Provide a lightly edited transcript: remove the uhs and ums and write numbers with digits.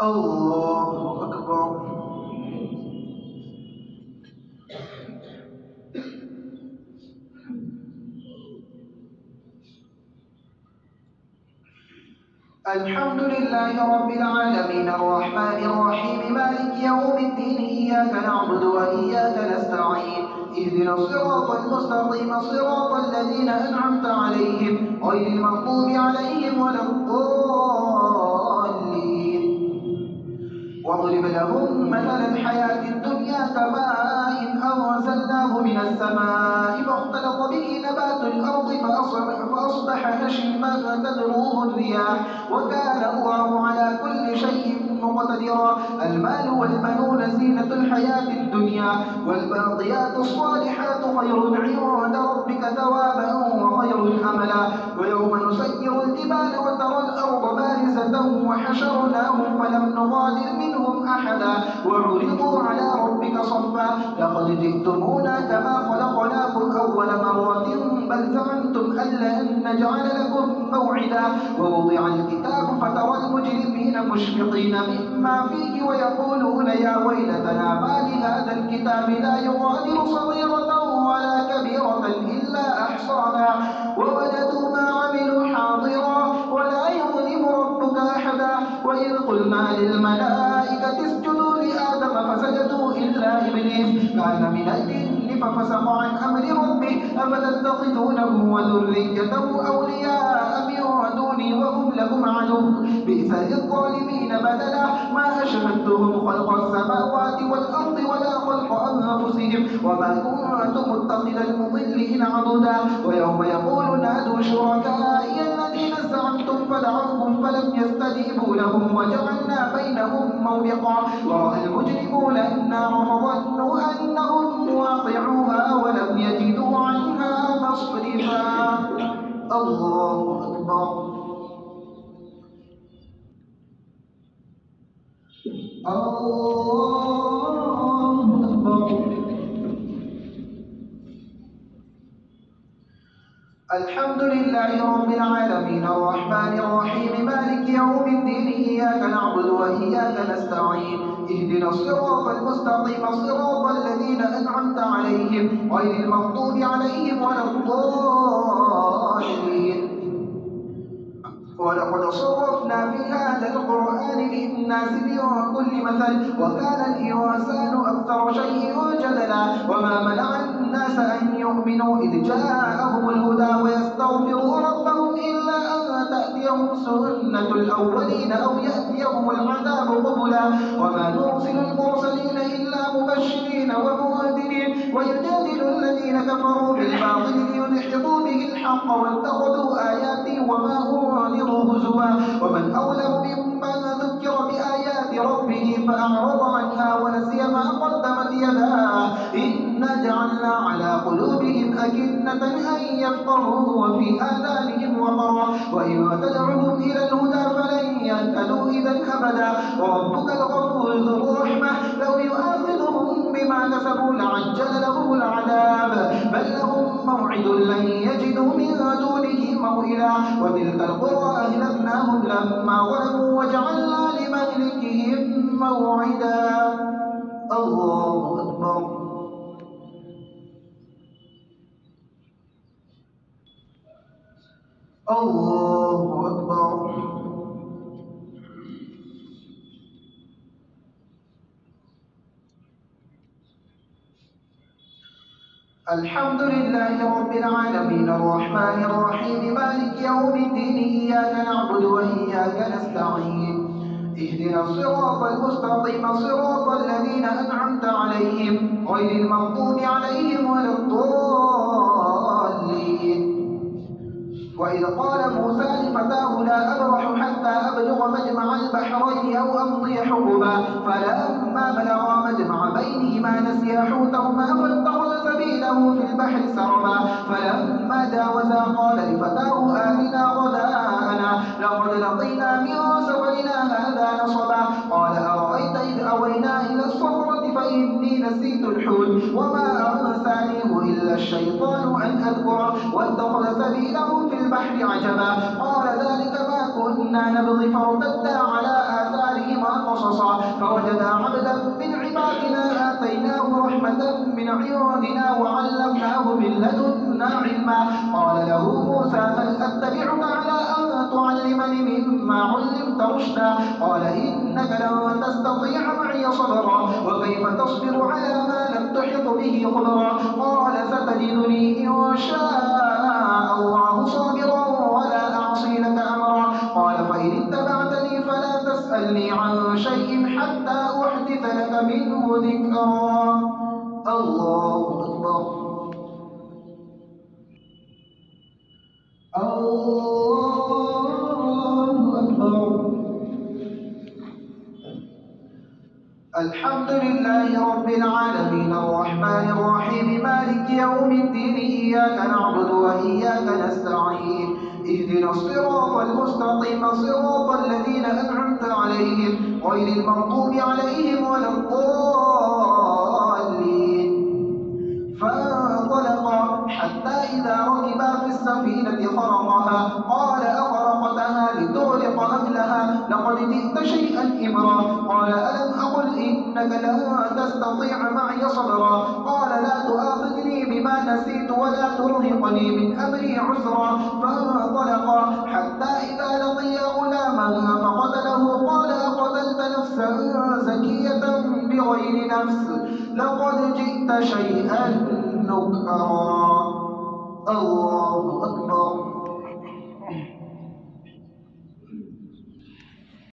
الله أكبر. الحمد لله رب العالمين الرحمن الرحيم مالك يوم الدين إياك نعبد وإياك نستعين اهدنا الصراط المستقيم صراط الذين أنعمت عليهم غير المغضوب عليهم ولا الضالين. واضرب لهم مثل الحياة الدنيا كماء أنزلناه من السماء فاختلط به نبات الأرض فأصبح هشيما تذروه الرياح وكان الله على كل شيء مقتدرا. المال والبنون زينة الحياة الدنيا والباقيات الصالحات خير عند ربك ثوابا وخير أملا. ويوم نسير الجبال وترى الأرض بارزة وحشرناهم فلم نغادر منهم أحدا وعرضوا على ربك صفا لقد جئتمونا كما خلقناكم أول مرة بل زعمتم أن لن نجعل لكم موعدا. ووضع الكتاب فترى المجرمين مشفقين مما فيه ويقولون يا ويلتنا ما لهذا الكتاب لا يغادر صغيرة ولا كبيرة إلا أحصاها ووجدوا ما عملوا حاضرا ولا يظلم ربك أحدا. وإذ قلنا للملائكة اسجدوا لآدم فسجدوا إلا إبليس كان من الجن ففسق عن أمر ربه أفتتخذونه وذريته أولياء من دوني وهم لكم عدو بئس للظالمين بدلا. ما أشهدتهم خلق السماوات والأرض ولا خلق أنفسهم وما كنت متخذ المضلين عضدا. ويوم يقول نادوا شركائي الذين زعمتم فدعوهم فلم يستجيبوا لهم وجعلنا بينهم موبقا. ورأى المجرمون النار فظنوا أنهم واقعوها ولم يجدوا عنها مصرفا. الله أكبر. الله أكبر. الحمد لله رب العالمين الرحمن الرحيم مالك يوم الدين إياك نعبد وإياك نستعين اهدنا الصراط المستقيم صراط الذين أنعمت عليهم غير المغضوب عليهم ولا الضالين. ولقد صرفنا في هذا القرآن للناس من كل مثل وكان الإنسان أكثر شيء جدلا. وما منع الناس أن يؤمنوا إذ جاءهم الهدى ويستغفروا ربهم إلا أن تأتيهم سنة الأولين أو يأتيهم العذاب قبلا. وما نرسل المرسلين إلا مبشرين ومنذرين ويجادل الذين كفروا بالباطل ليدحضوا به الحق واتخذوا آياتي وما أنذروا هزوا. ومن أظلم ممن ذكر بآيات ربه فأعرض عنها ونسي ما قدمت يداه إنا جعلنا على قلوبهم أكنة أن يفقهوه وفي آذانهم وقرا وإن تدعوهم إلى الهدى فلن يهتدوا إذا أبدا. وربك الغفور ذو الرحمة لو يؤاخذهم بما كسبوا لعجل لهم العذاب بل لهم موعد لن يجدوا من دونه موئلا. وتلك القرى أهلكناهم لما ظلموا وجعلنا لمهلكهم موعدا. الله أكبر. الله أكبر. الحمد لله رب العالمين الرحمن الرحيم مالك يوم الدين إياك نعبد وإياك نستعين اهدنا الصراط المستقيم صراط الذين أنعمت عليهم غير المغضوب عليهم ولا الضالين. وإذ قال موسى لفتاه لا أبرح حتى أبلغ مجمع البحرين أو أمضي حقبا فلما بلغا مجمع بينهما نسيا حوتهما فاتخذ سبيله في البحر سربا فلما جاوزا قال لفتاه آتنا غداءنا لقد لقينا من سفرنا هذا نصبا. قال أرأيت إذ أوينا إلى الصخرة فإني نسيت الحوت وما أنسانيه إلا الشيطان أن أذكره واتخذ سبيله في البحر عجبا. قال ذلك ما كنا نبغي فارتدا على آثارهما عندنا وعلمناه من لدنا علما. قال له موسى هل أتبعك على أن تعلمني مما علمت رشدا؟ قال إنك لن تستطيع معي صبرا وكيف تصبر على ما لم تحط به خبرا. قال ستجدني إن شاء الله صابرا ولا أعصي لك أمرا. قال فإن اتبعتني فلا تسألني عن شيء حتى أحدث لك منه ذكرا. الله أكبر. الله أكبر. الحمد لله رب العالمين الرحمن الرحيم مالك يوم الدين إياك نعبد وإياك نستعين اهدنا الصراط المستقيم صراط الذين أنعمت عليهم غير المغضوب عليهم ولا الضالين. فانطلقا حتى إذا ركبا في السفينة خرقها قال أخرقتها لتغرق أهلها لقد جئت شيئا إمرا. قال ألم أقل إنك لن تستطيع معي صبرا. قال لا تؤاخذني بما نسيت ولا ترهقني من أمري عسرا. فانطلقا حتى إذا لقيا غلاما فقتله قال أقتلت نفسا زكية بغير نفس لقد جئت شيئا نكرا. الله أكبر.